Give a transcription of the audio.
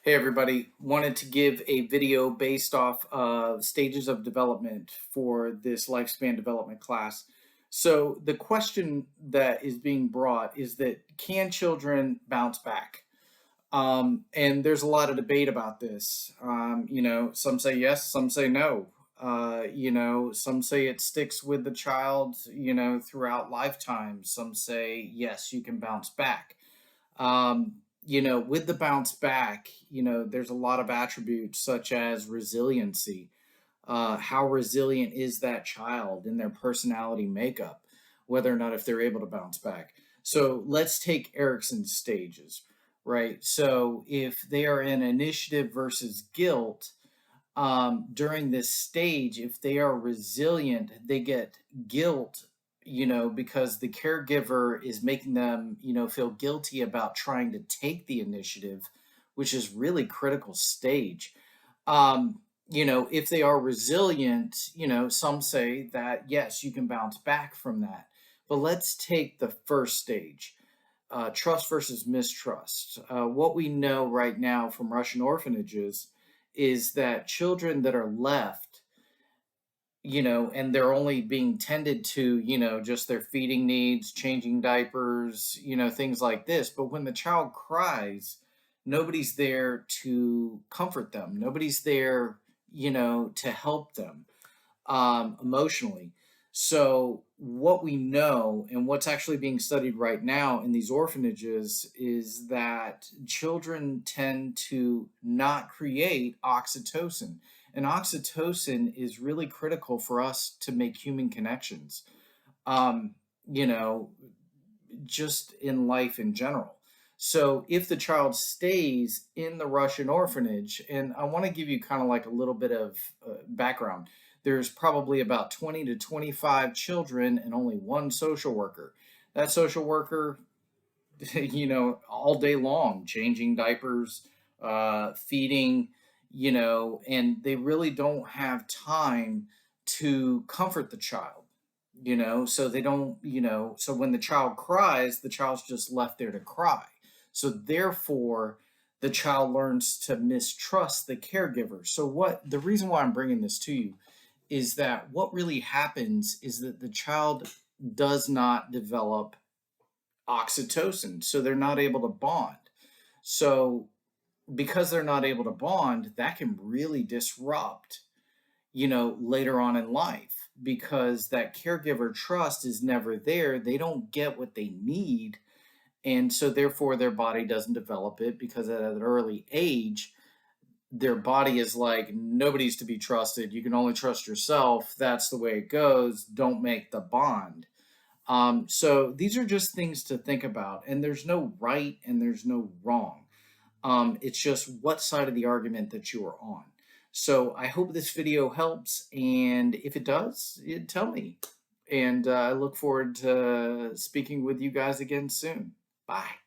Hey everybody, wanted to give a video based off of stages of development for this lifespan development class. So the question that is being brought is that can children bounce back? And there's a lot of debate about this. Some say yes, some say no. Some say it sticks with the child, throughout lifetime. Some say yes, you can bounce back. With the bounce back, there's a lot of attributes such as resiliency. How resilient is that child in their personality makeup, whether or not if they're able to bounce back. So let's take Erickson's stages, right? So if they are in initiative versus guilt, during this stage, if they are resilient, they get guilt, because the caregiver is making them, feel guilty about trying to take the initiative, which is really critical stage. If they are resilient, some say that yes, you can bounce back from that. But let's take the first stage, trust versus mistrust. What we know right now from Russian orphanages is that children that are left, and they're only being tended to, just their feeding needs, changing diapers, things like this. But when the child cries, nobody's there to comfort them. Nobody's there, to help them emotionally. So, what we know and what's actually being studied right now in these orphanages is that children tend to not create oxytocin. And oxytocin is really critical for us to make human connections, um, you know, just in life in general. So, if the child stays in the Russian orphanage, and I want to give you kind of like a little bit of background, there's probably about 20 to 25 children and only one social worker. That social worker, all day long, changing diapers, feeding, and they really don't have time to comfort the child, so they don't, so when the child cries, the child's just left there to cry. So therefore, the child learns to mistrust the caregiver. So what the reason why I'm bringing this to you is that what really happens is that the child does not develop oxytocin, so they're not able to bond. So because they're not able to bond, that can really disrupt, later on in life, because that caregiver trust is never there. They don't get what they need. And so therefore their body doesn't develop it, because at an early age, their body is like, nobody's to be trusted. You can only trust yourself. That's the way it goes. Don't make the bond. So these are just things to think about. And there's no right and there's no wrong. It's just what side of the argument that you are on. So I hope this video helps. And if it does, tell me. And I look forward to speaking with you guys again soon. Bye.